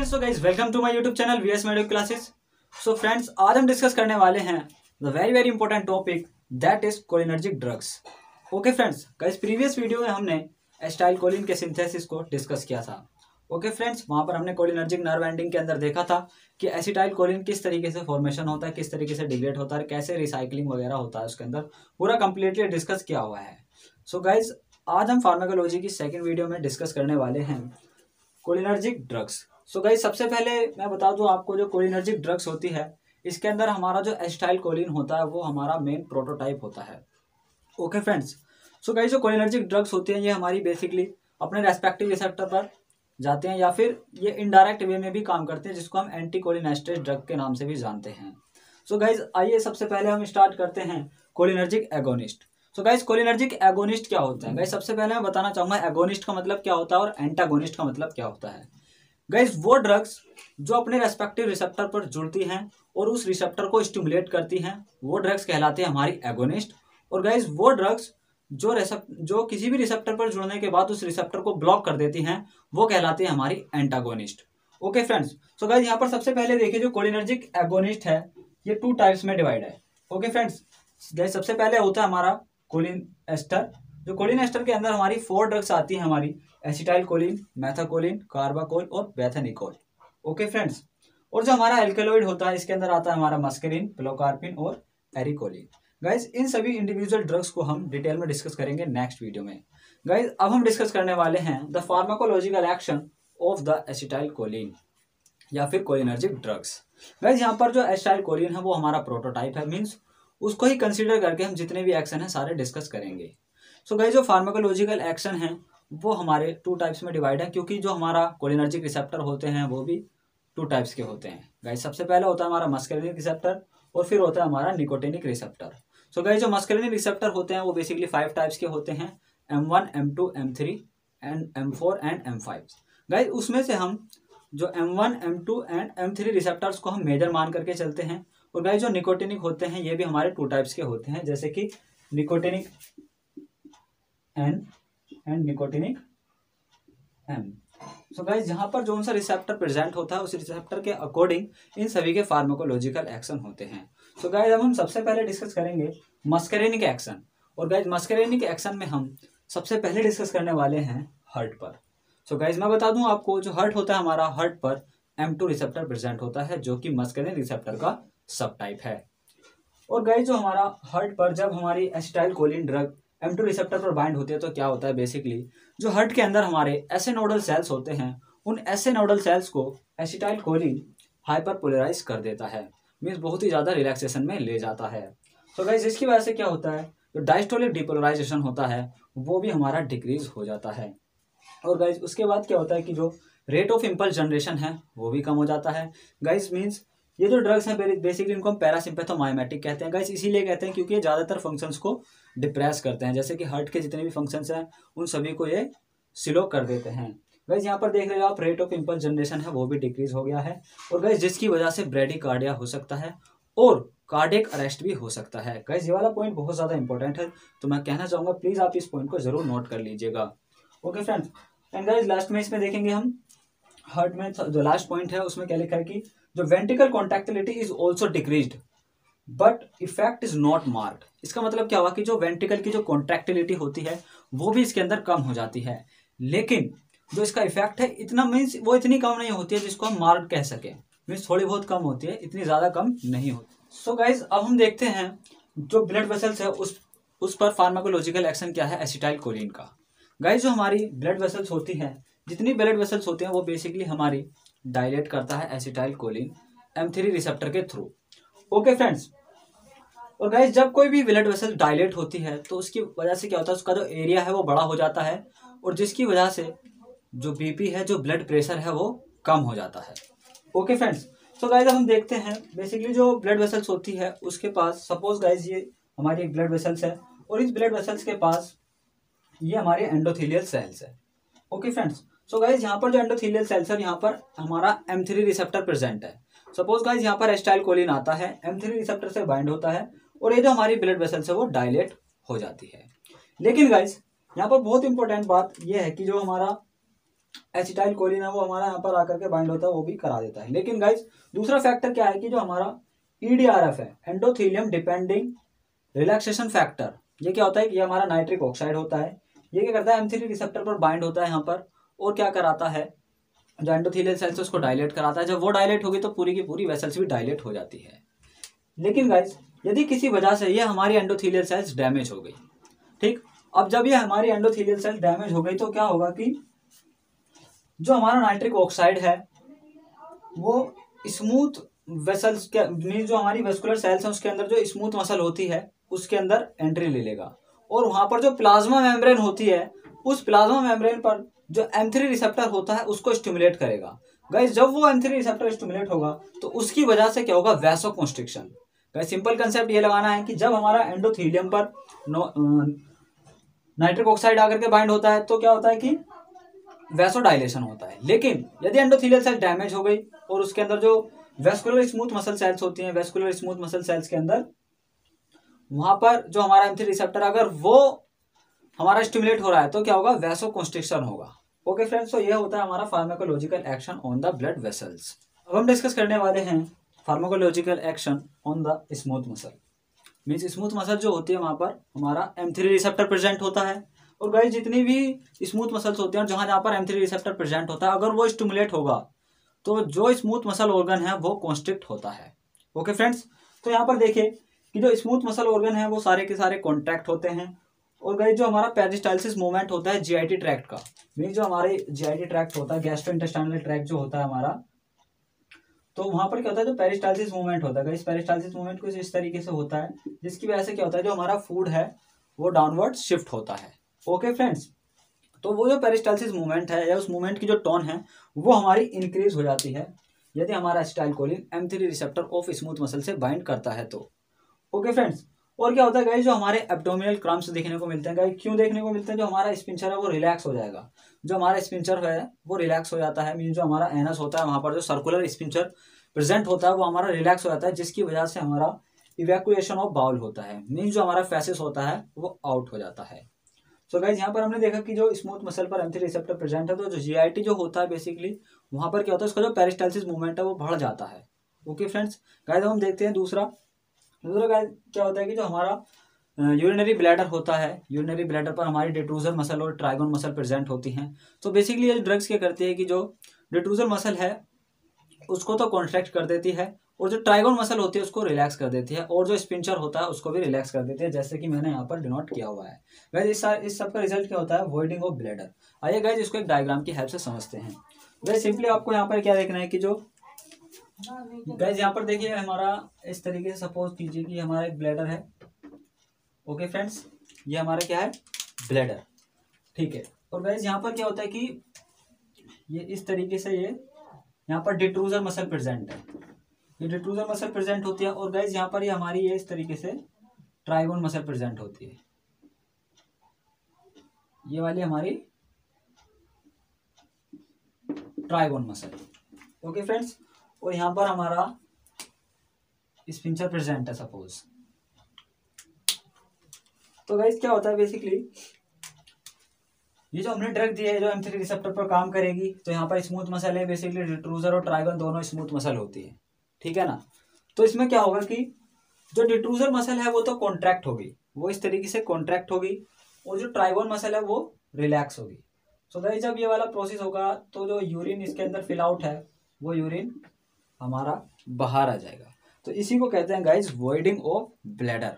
Friends, so guys welcome to my YouTube channel VS medical classes. So friends, आज हम discuss करने वाले हैं the very important topic that is cholinergic drugs. Okay friends, guys previous video में हमने acetylcholine के synthesis को discuss किया था। ओके फ्रेंड्स, वहां पर हमने कोलिनर्जिक नर्व एंडिंग के अंदर देखा था कि एसिटाइलकोलिन किस तरीके से फॉर्मेशन होता है, किस तरीके से डिग्रेड होता है, कैसे रिसाइकलिंग वगैरह होता है, उसके अंदर पूरा कंप्लीटली डिस्कस किया हुआ है। सो गाइज आज हम फार्माकोलॉजी की सेकेंड वीडियो में डिस्कस करने वाले हैं कोलिनर्जिक ड्रग्स। सो गाइस सबसे पहले मैं बता दूं आपको, जो कोलिनर्जिक ड्रग्स होती है इसके अंदर हमारा जो एसिटाइलकोलिन होता है वो हमारा मेन प्रोटोटाइप होता है। ओके फ्रेंड्स, सो गाइस जो कोलिनर्जिक ड्रग्स होती हैं ये हमारी बेसिकली अपने रेस्पेक्टिव रिसेप्टर पर जाते हैं या फिर ये इनडायरेक्ट वे में भी काम करते हैं, जिसको हम एंटी कोलिनेस्टेरेज ड्रग के नाम से भी जानते हैं। सो गाइस आइए सबसे पहले हम स्टार्ट करते हैं cholinergic agonist. So guys cholinergic agonist क्या होता है? गाइस सबसे पहले मैं बताना चाहूंगा एगोनिस्ट का मतलब क्या होता है और एंटागोनिस्ट का मतलब क्या होता है। गाइस वो ड्रग्स जो अपने रेस्पेक्टिव रिसेप्टर पर जुड़ती हैं और उस रिसेप्टर को स्टिमुलेट करती हैं वो ड्रग्स कहलाते हैं हमारी एगोनिस्ट। और गाइस वो ड्रग्स जो किसी भी रिसेप्टर पर जुड़ने के बाद उस रिसेप्टर को ब्लॉक कर देती हैं वो कहलाती है हमारी antagonist. Okay friends, so guys यहाँ पर सबसे पहले देखिए जो कोलिनर्जिक एगोनिस्ट है ये 2 टाइप्स में डिवाइड है। ओके फ्रेंड्स, गाइस सबसे पहले होता है हमारा कोलिन एस्टर। जो कोलिन एस्टर के अंदर हमारी 4 ड्रग्स आती हैं हमारी एसिटाइलकोलिन, मेथाकोलिन, कार्बाकोल और बेथानिकोल। ओके फ्रेंड्स, और जो हमारा एल्केलॉइड होता है इसके अंदर आता है हमारा मस्करिन, पिलोकार्पिन और एरिकोलिन। गाइस इन सभी इंडिविजुअल ड्रग्स को हम डिटेल में डिस्कस करेंगे नेक्स्ट वीडियो में। गाइस अब हम डिस्कस करने वाले हैं the pharmacological action of the acetylcholine या फिर कोलिनर्जिक ड्रग्स। गाइस यहाँ पर जो एसिटाइलकोलिन है वो हमारा प्रोटोटाइप है, मीन्स उसको ही कंसीडर करके हम जितने भी एक्शन है सारे डिस्कस करेंगे। सो गाइस जो फार्माकोलॉजिकल एक्शन है वो हमारे 2 टाइप्स में डिवाइड है, क्योंकि जो हमारा कोलिनर्जिक रिसेप्टर होते हैं वो भी 2 टाइप्स के होते हैं। गाइस सबसे पहले होता है हमारा मस्करिनिक रिसेप्टर और फिर होता है हमारा निकोटिनिक रिसेप्टर। सो गाइस जो मस्करिनिक रिसेप्टर होते हैं वो बेसिकली 5 टाइप्स के होते हैं, M1, M2, M3 and M4 and M5। Guys उसमें से हम जो M1, M2 and M3 receptors को हम मेजर मान करके चलते हैं। और गाइस जो निकोटिनिक होते हैं ये भी हमारे 2 टाइप्स के होते हैं, जैसे कि nicotinic N and nicotinic M। So guys यहाँ पर जो सा रिसेप्टर प्रेजेंट होता है उस रिसेप्टर के अकॉर्डिंग इन सभी के फार्माकोलॉजिकल एक्शन होते हैं। सो गाइस अब हम सबसे पहले डिस्कस करेंगे मस्करिनिक एक्शन। और गाइस मस्करिनिक एक्शन में हम सबसे पहले डिस्कस करने वाले हैं हर्ट पर। सो गाइस मैं बता दूं आपको, जो हर्ट होता है हमारा, हर्ट पर M2 रिसेप्टर प्रेजेंट होता है जो कि मस्करिनिक रिसेप्टर का सब टाइप है। और गाइस जो हमारा हर्ट पर जब हमारी एसिटाइलकोलिन ड्रग M2 रिसेप्टर पर बाइंड होती है तो क्या होता है, बेसिकली जो हर्ट के अंदर हमारे ऐसे नोडल सेल्स होते हैं उन ऐसे नोडल सेल्स को एसिटाइलकोलिन हाइपरपोलराइज कर देता है, मीन्स बहुत ही ज़्यादा रिलैक्सेशन में ले जाता है। तो गाइस इसकी वजह से क्या होता है, जो डायस्टोलिक डिपोलराइजेशन होता है वो भी हमारा डिक्रीज हो जाता है। और गाइस उसके बाद क्या होता है कि जो रेट ऑफ इम्पल्स जनरेशन है वो भी कम हो जाता है। गाइस मीन्स ये जो ड्रग्स हैं बेसिकली इनको हम पैरासिम्पैथोमाइमेटिक कहते हैं। गाइस इसीलिए कहते हैं क्योंकि ये ज़्यादातर फंक्शंस को डिप्रेस करते हैं, जैसे कि हार्ट के जितने भी फंक्शंस हैं उन सभी को ये स्लो कर देते हैं। गाइस यहाँ पर देख रहे हो आप, रेट ऑफ इम्पल्स जनरेशन है वो भी डिक्रीज हो गया है। और गाइस जिसकी वजह से ब्रेडिकार्डिया हो सकता है और कार्डियक अरेस्ट भी हो सकता है। गाइस ये वाला पॉइंट बहुत ज़्यादा इंपॉर्टेंट है, तो मैं कहना चाहूँगा प्लीज़ आप इस पॉइंट को जरूर नोट कर लीजिएगा। Okay friends, and guys last में इसमें देखेंगे हम हार्ट में जो लास्ट पॉइंट है उसमें क्या लिखा है कि जो ventricle contractility is also decreased but effect is not marked. इसका मतलब क्या हुआ कि जो वेंट्रिकल की जो कॉन्ट्रैक्टिलिटी होती है वो भी इसके अंदर कम हो जाती है, लेकिन जो इसका इफेक्ट है इतना मीन्स वो इतनी कम नहीं होती है जिसको हम मार्क्ड कह सके, मीन्स थोड़ी बहुत कम होती है, इतनी ज़्यादा कम नहीं होती। सो गाइज अब हम देखते हैं जो ब्लड वेसल्स है उस पर फार्माकोलॉजिकल एक्शन क्या है एसिटाइलकोलिन का। गाइज जो हमारी ब्लड वेसल्स होती हैं, जितनी ब्लड वेसल्स होती हैं वो बेसिकली हमारी डायलेट करता है एसिटाइलकोलिन M3 रिसेप्टर के थ्रू। ओके फ्रेंड्स, और गाइस जब कोई भी ब्लड वेसल डायलेट होती है तो उसकी वजह से क्या होता है, उसका जो एरिया है वो बड़ा हो जाता है और जिसकी वजह से जो बीपी है, जो ब्लड प्रेशर है वो कम हो जाता है। ओके फ्रेंड्स, सो गाइस अब हम देखते हैं बेसिकली जो ब्लड वेसल्स होती है उसके पास, सपोज गाइस ये हमारी एक ब्लड वेसल्स है और इस ब्लड वेसल्स के पास ये हमारे एंडोथेलियल सेल्स है। ओके फ्रेंड्स, सो गाइस यहाँ पर जो एंडोथेलियल सेल्स है यहाँ पर हमारा M3 रिसेप्टर प्रेजेंट है। सपोज गाइस यहाँ पर एसिटाइलकोलिन आता है, M3 रिसेप्टर से बाइंड होता है और ये जो हमारी ब्लड वेसल्स है वो डायलेट हो जाती है। लेकिन गाइस यहाँ पर बहुत इंपॉर्टेंट बात यह है कि जो हमारा एसिटाइल कोलिन है वो हमारा यहाँ पर आकर के बाइंड होता है, वो भी करा देता है। लेकिन गाइज दूसरा फैक्टर क्या है कि जो हमारा EDRF है, एंडोथेलियम डिपेंडिंग रिलैक्सेशन फैक्टर, ये क्या होता है कि ये हमारा नाइट्रिक ऑक्साइड होता है। ये क्या करता है, M3 रिसेप्टर पर बाइंड होता है यहाँ पर, और क्या कराता है, जो एंडोथेलियल सेल्स उसको डायलेट कराता है। जब वो डायलेट होगी तो पूरी की पूरी वेसल्स भी डायलेट हो जाती है। लेकिन गाइज यदि किसी वजह से ये हमारी एंडोथेलियल सेल्स डैमेज हो गई, ठीक, अब जब ये हमारी एंडोथेलियल सेल्स डैमेज हो गई तो क्या होगा कि जो हमारा नाइट्रिक ऑक्साइड है वो स्मूथ वेसल्स के मीन जो हमारी वेस्कुलर सेल्स हैं उसके अंदर जो स्मूथ मसल होती है उसके अंदर एंट्री ले लेगा, और वहां पर जो प्लाज्मा मेम्ब्रेन होती है उस प्लाज्मा मेम्ब्रेन पर जो M3 रिसेप्टर होता है उसको स्टिमुलेट करेगा। गाइस जब वो M3 रिसेप्टर स्टिमुलेट होगा तो उसकी वजह से क्या होगा, वैसोकंस्ट्रिक्शन। गाइस सिंपल कंसेप्ट ये लगाना है कि जब हमारा एंडोथेलियम पर नाइट्रिक ऑक्साइड आकर के बाइंड होता है तो क्या होता है कि वैसोडाइलेशन होता है। लेकिन यदि एंडोथेलियल सेल डैमेज हो गई और उसके अंदर जो वेस्कुलर स्मूथ मसल सेल्स होती हैं, वेस्कुलर स्मूथ मसल सेल्स के अंदर वहां पर जो हमारा M3 रिसेप्टर अगर वो हमारा स्टिमुलेट हो रहा है तो क्या होगा, वैसोकंस्ट्रिक्शन होगा। ओके फ्रेंड्स, तो ये होता है हमारा pharmacological action on the blood vessels. अब हम डिस्कस करने वाले हैं pharmacological action on the smooth muscle. Means smooth muscle जो होती है वहां पर हमारा M3 रिसेप्टर प्रेजेंट होता है, और गाइस जितनी भी स्मूथ मसल्स होती हैं जहां जहां पर M3 रिसेप्टर प्रेजेंट होता है अगर वो स्टिमुलेट होगा तो जो स्मूथ मसल ऑर्गन है वो कॉन्स्ट्रिक्ट होता है। ओके फ्रेंड्स, तो यहाँ पर देखिए कि जो स्मूथ मसल ऑर्गन है वो सारे के सारे कॉन्ट्रैक्ट होते हैं, और गाइस जो हमारा पेरिस्टाल्सिस मूवमेंट होता है GIT ट्रैक्ट का, मीन जो हमारे GIT ट्रैक्ट होता है, गैस्ट्रोइंटेस्टाइनल ट्रैक्ट जो होता है हमारा, तो वहां पर क्या होता है, जो पेरिस्टाल्सिस मूवमेंट होता है, इस पेरिस्टाल्सिस मूवमेंट कुछ इस तरीके से होता है जिसकी वजह से क्या होता है, जो हमारा फूड है वो डाउनवर्ड शिफ्ट होता है। ओके फ्रेंड्स, तो वो जो पेरिस्टाल्सिस मूवमेंट है या उस मूवमेंट की जो टोन है वो हमारी इंक्रीज हो जाती है यदि हमारा acetylcholine M3 receptor of smooth muscle से बाइंड करता है तो। ओके फ्रेंड्स, और क्या होता है गाइस, जो हमारे एब्डोमिनल क्रम्प्स देखने को मिलते हैं, गाइस क्यों देखने को मिलते हैं, जो हमारा स्पिंचर है वो रिलैक्स हो जाएगा। जो हमारा स्पिंचर है वो रिलैक्स हो जाता है, मीन जो हमारा एनस होता है वहां पर जो सर्कुलर स्पिंचर प्रेजेंट होता है वो हमारा रिलैक्स हो जाता है, जिसकी वजह से हमारा इवैक्यूएशन ऑफ बाउल होता है, मीन जो हमारा फैसेस होता है वो आउट हो जाता है। सो गाइज यहाँ पर हमने देखा कि जो स्मूथ मसल पर M3 रिसेप्टर प्रेजेंट है तो जो GIT जो होता है बेसिकली वहां पर क्या होता है, उसका जो पेरिस्टाल्सिस मूवमेंट है वो बढ़ जाता है। ओके फ्रेंड्स, गाइज हम देखते हैं दूसरा गाइज क्या होता है कि जो हमारा यूरिनरी ब्लैडर होता है, यूरिनरी ब्लैडर पर हमारी डिट्रूजर मसल और ट्राइगोन मसल प्रेजेंट होती हैं। तो बेसिकली ये ड्रग्स क्या करती है कि जो डिट्रूजर मसल है उसको तो कॉन्ट्रैक्ट कर देती है, और जो ट्राइगोन मसल होती है उसको रिलैक्स कर देती है, और जो स्पिंचर होता है उसको भी रिलैक्स कर देती है, जैसे कि मैंने यहाँ पर डिनोट किया हुआ है। गाइस इस सब का रिजल्ट क्या होता है, वॉइडिंग ऑफ ब्लैडर। आइए गाइस इसको एक डायग्राम की हेल्प से समझते हैं। गाइस सिंपली आपको यहाँ पर क्या देखना है कि जो गाइस यहाँ पर देखिए हमारा इस तरीके से सपोज कीजिए कि हमारा एक ब्लैडर है। ओके फ्रेंड्स, ये हमारा क्या है, ब्लैडर, ठीक है। और गाइस यहाँ पर क्या होता है कि ये इस तरीके से ये यहाँ पर डिट्रूजर मसल प्रेजेंट है, ये डिट्रूजर मसल प्रेजेंट होती है, और गाइस यहाँ पर ये हमारी ये इस तरीके से ट्राइगोन मसल प्रेजेंट होती है, ये वाली हमारी ट्राइगोन मसल। ओके फ्रेंड्स, और यहाँ पर हमारा स्पिंचर प्रेजेंट है सपोज। तो गाइस क्या होता है बेसिकली, ये जो हमने ड्रग दी है जो M3 रिसेप्टर पर काम करेगी, तो यहाँ पर स्मूथ मसल है बेसिकली, डिट्रूजर और ट्राइगोन दोनों स्मूथ मसल होती है, ठीक है ना। तो इसमें क्या होगा कि जो डिट्रूजर मसल है वो तो कॉन्ट्रैक्ट होगी, वो इस तरीके से कॉन्ट्रैक्ट होगी, और जो ट्राइगोन मसल है वो रिलैक्स होगी। सो गाइस जब ये वाला प्रोसेस होगा तो जो यूरिन इसके अंदर फिल आउट है वो यूरिन हमारा बाहर आ जाएगा, तो इसी को कहते हैं guys voiding of bladder.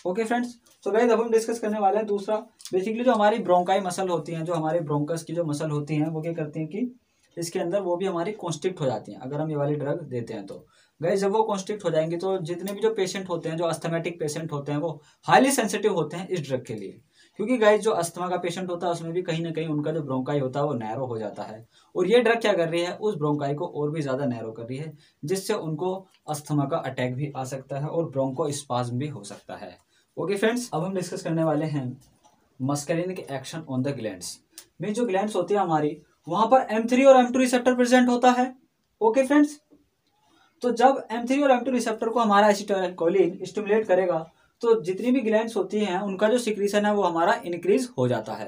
Okay friends, so guys अब हम डिस्कस करने वाले हैं दूसरा, बेसिकली जो हमारी ब्रोंकाई मसल होती हैं, जो हमारे ब्रोंकस की जो मसल होती हैं वो क्या करती हैं कि इसके अंदर वो भी हमारी कॉन्स्ट्रिक्ट हो जाती हैं अगर हम ये वाली ड्रग देते हैं। तो गाइस जब वो कॉन्स्ट्रिक्ट हो जाएंगी तो जितने भी जो पेशेंट होते हैं, जो अस्थमेटिक पेशेंट होते हैं, वो हाईली सेंसिटिव होते हैं इस ड्रग के लिए, क्योंकि गाइस जो अस्थमा का पेशेंट होता है उसमें भी कहीं ना कहीं उनका जो ब्रोंकाई होता है वो नैरो हो जाता है, और ये ड्रग क्या कर रही है, उस ब्रोंकाई को और भी ज्यादा नैरो कर रही है, जिससे उनको अस्थमा का अटैक भी आ सकता है और ब्रोंको स्पाज्म भी हो सकता है। ओके फ्रेंड्स, अब हम डिस्कस करने वाले हैं muscarinic action on the glands. में जो ग्लैंड्स होती है हमारी वहां पर M3 और M2 रिसेप्टर प्रेजेंट होता है। ओके फ्रेंड्स, तो जब M3 और M2 रिसेप्टर को हमारा एसिटाइलकोलिन स्टिमुलेट करेगा तो जितनी भी ग्लैंड्स होती हैं उनका जो सिक्रीशन है वो हमारा इंक्रीज हो जाता है।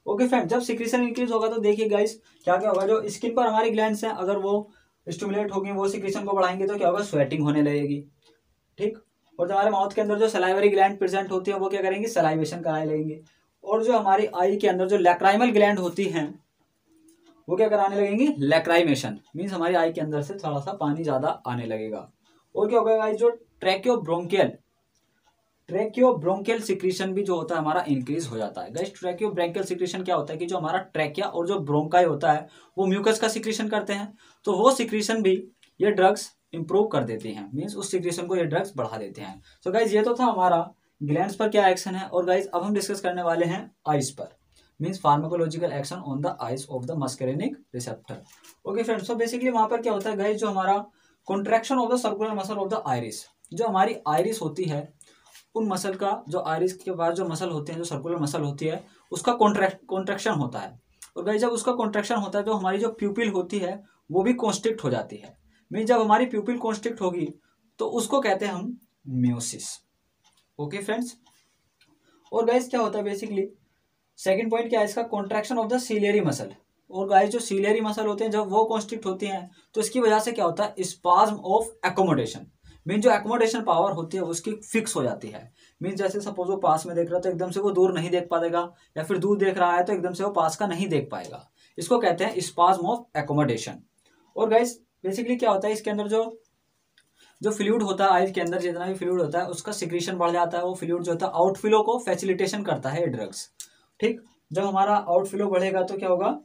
ओके फ्रेंड, जब सिक्रीशन इंक्रीज होगा तो देखिए गाइस क्या क्या होगा, जो स्किन पर हमारी ग्लैंड्स हैं अगर वो स्टिमुलेट होगी, वो सिक्रीशन को बढ़ाएंगे तो क्या होगा, स्वेटिंग होने लगेगी। ठीक, और जो हमारे माउथ के अंदर जो सलाइवरी ग्लैंड प्रेजेंट होती है वो क्या करेंगी, सलाइवेशन कराने लगेंगे। और जो हमारी आई के अंदर जो लैक्राइमल ग्लैंड होती हैं वो क्या कराने लगेंगी, लैक्राइमेशन, मीन्स हमारी आई के अंदर से थोड़ा सा पानी ज्यादा आने लगेगा। और क्या होगा गाइस, जो ट्रैकियोब्रोंकियल सिक्रीशन भी जो होता है हमारा इंक्रीज हो जाता है। गाइस ट्रैकियोब्रोंकियल सिक्रीशन क्या होता है कि जो हमारा ट्रैकिया और जो ब्रोंकाई होता है वो म्यूकस का सिक्रीशन करते हैं, तो वो सिक्रीशन भी ये ड्रग्स इंप्रूव कर देते हैं, मीन्स उस सिक्रीशन को ये ड्रग्स बढ़ा देते हैं। तो गाइस ये तो था हमारा ग्लैंड्स पर क्या एक्शन है। और गाइस अब हम डिस्कस करने वाले हैं आइज पर, means pharmacological action on the eyes of the muscarinic receptor. Okay friends, so basically वहां पर क्या होता है गाइस, जो हमारा contraction of the circular muscle of the iris, जो हमारी आइरिस होती है उन मसल का, जो आइरिस के बाद जो मसल होते हैं, जो सर्कुलर मसल होती है उसका कॉन्ट्रैक्शन होता है। और गाइस जब उसका कॉन्ट्रैक्शन होता है तो हमारी जो प्यूपिल होती है वो भी कॉन्स्ट्रिक्ट हो जाती है। मीन्स जब हमारी प्यूपिल कॉन्स्ट्रिक्ट होगी तो उसको कहते हैं हम मियोसिस। ओके फ्रेंड्स, और गाइस क्या होता है बेसिकली सेकंड पॉइंट क्या है इसका, contraction of the ciliary muscle. और गाइस जो सीलियरी मसल होते हैं जब वो कॉन्स्ट्रिक्ट होती हैं तो इसकी वजह से क्या होता है, स्पाज्म ऑफ एकोमोडेशन, मीन जो एकोमोडेशन पावर होती है उसकी फिक्स हो जाती है। मीन जैसे सपोज वो पास में देख रहा है तो एकदम से वो दूर नहीं देख पाएगा, या फिर दूर देख रहा है तो एकदम से वो पास का नहीं देख पाएगा, इसको कहते हैं स्पाज्म ऑफ एकोमोडेशन। और गाइस बेसिकली क्या होता है इसके अंदर जो फ्लूइड होता है आइज के अंदर, जितना भी फ्लूइड होता है उसका सिक्रीशन बढ़ जाता है। वो फ्लूइड जो होता है आउटफ्लो को फैसिलिटेशन करता है ये ड्रग्स। ठीक, जब हमारा आउटफ्लो बढ़ेगा तो क्या होगा,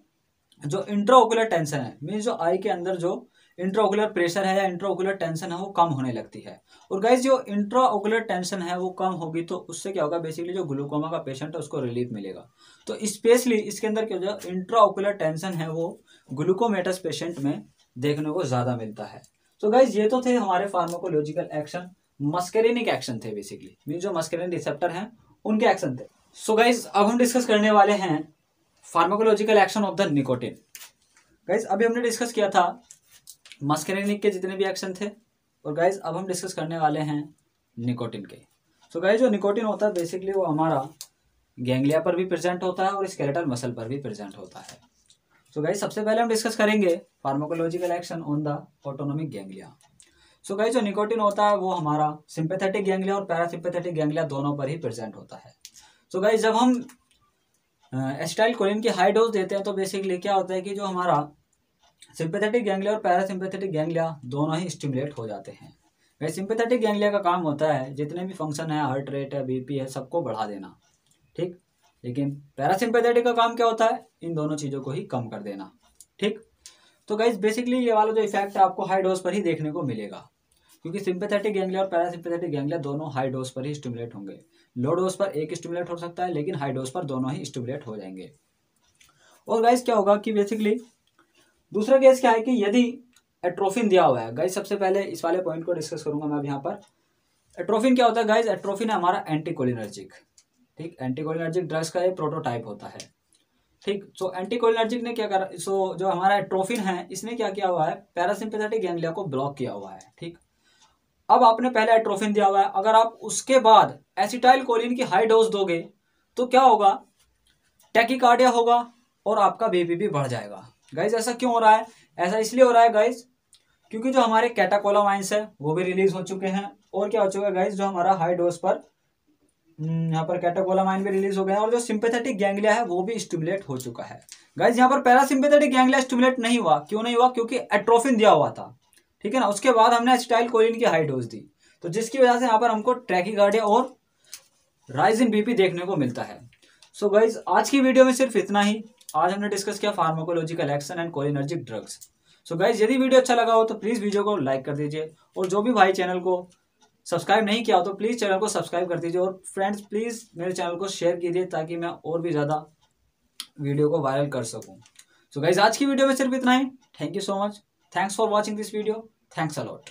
जो इंट्राओकुलर टेंशन है, मीन्स जो आई के अंदर जो इंट्राओकुलर प्रेशर है या इंट्राओकुलर टेंशन है वो कम होने लगती है। और गाइस जो इंट्राओकुलर टेंशन है वो कम होगी तो उससे क्या होगा, बेसिकली जो ग्लूकोमा का पेशेंट है उसको रिलीफ मिलेगा। तो स्पेशली इसके अंदर क्या जो इंट्राओकुलर टेंशन है वो ग्लूकोमेटस पेशेंट में देखने को ज्यादा मिलता है। तो गाइस ये तो थे हमारे फार्माकोलॉजिकल एक्शन, मस्करेनिक एक्शन थे बेसिकली, मीन्स जो मस्करेनिक रिसेप्टर हैं उनके एक्शन थे। सो गाइस अब हम डिस्कस करने वाले हैं pharmacological action of the nicotine. Guys अभी हमने डिस्कस किया था मस्करेनिक के जितने भी एक्शन थे, और गाइस अब हम डिस्कस करने वाले हैं निकोटिन के। सो गाइस जो निकोटिन होता है बेसिकली वो हमारा गैंग्लिया पर भी प्रेजेंट होता है और स्केलेटल मसल पर भी प्रेजेंट होता है। सो गाइस सबसे पहले हम डिस्कस करेंगे pharmacological action on the autonomic ganglia. So guys जो निकोटिन होता है वो हमारा सिंपैथेटिक गैंग्लिया और पैरासिम्पैथेटिक गैंग्लिया दोनों पर ही प्रेजेंट होता है। सो गाइस जब हम एसिटाइलकोलिन की हाई डोज देते हैं तो बेसिकली क्या होता है कि जो हमारा सिंपैथेटिक गैंग्लिया और पैरासिम्पैथेटिक गैंग्लिया दोनों ही स्टिमुलेट हो जाते हैं। गाइस सिंपैथेटिक गैंग्लिया का काम होता है जितने भी फंक्शन है, हार्ट रेट है, बीपी है, सबको बढ़ा देना। ठीक, लेकिन पैरासिम्पैथेटिक का काम क्या होता है, इन दोनों चीज़ों को ही कम कर देना। ठीक, तो गाइस बेसिकली ये वाला जो इफेक्ट है आपको हाई डोज पर ही देखने को मिलेगा, क्योंकि सिंपैथेटिक गैंग्लिया और पैरासिम्पैथेटिक गैंग्लिया दोनों हाई डोज पर ही स्टिमुलेट होंगे। लो डोज पर एक स्टिमुलेट हो सकता है, लेकिन हाई डोज पर दोनों ही स्टिमुलेट हो जाएंगे। और गाइस क्या होगा कि बेसिकली दूसरा केस क्या है कि यदि एट्रोफिन दिया हुआ है, गाइस सबसे पहले इस वाले पॉइंट को डिस्कस करूंगा मैं अब यहाँ पर। एट्रोफिन क्या होता है गाइस, एट्रोफिन है हमारा एंटीकोलिनर्जिक। ठीक, एंटीकोलिनर्जिक ड्रग्स का एक प्रोटोटाइप होता है। ठीक, सो एंटीकोलिनर्जिक ने क्या करा, सो जो हमारा एट्रोफिन है इसने क्या किया हुआ है, पैरासिम्पैथेटिक गैंग्लिया को ब्लॉक किया हुआ है। ठीक, अब आपने पहले एट्रोफिन दिया हुआ है, अगर आप उसके बाद एसिटाइलकोलिन की हाई डोज दोगे तो क्या होगा, टैकीकार्डिया होगा और आपका बीपी भी बढ़ जाएगा। गाइस ऐसा क्यों हो रहा है, ऐसा इसलिए हो रहा है गाइस क्योंकि जो हमारे कैटाकोलामाइंस है वो भी रिलीज हो चुके हैं। और क्या हो चुका है गाइस, जो हमारा हाई डोज पर यहाँ पर कैटाकोलामाइन भी रिलीज हो गए हैं, और जो सिंपैथेटिक गैंग्लिया है वो भी स्टिमुलेट हो चुका है। गाइस यहाँ पर पैरासिम्पैथेटिक गैंग्लिया स्टिमुलेट नहीं हुआ, क्यों नहीं हुआ, क्योंकि एट्रोफिन दिया हुआ था। ठीक है ना, उसके बाद हमने एसिटाइलकोलिन की हाई डोज दी, तो जिसकी वजह से यहाँ पर हमको टैकीकार्डिया और राइज इन बीपी देखने को मिलता है। सो गाइज आज की वीडियो में सिर्फ इतना ही। आज हमने डिस्कस किया pharmacological action and cholinergic drugs. So guys यदि वीडियो अच्छा लगा हो तो प्लीज वीडियो को लाइक कर दीजिए, और जो भी भाई चैनल को सब्सक्राइब नहीं किया हो तो प्लीज चैनल को सब्सक्राइब कर दीजिए, और फ्रेंड्स प्लीज मेरे चैनल को शेयर कीजिए ताकि मैं और भी ज्यादा वीडियो को वायरल कर सकूं। सो गाइज आज की वीडियो में सिर्फ इतना ही। Thank you so much, thanks for watching this video, thanks a lot.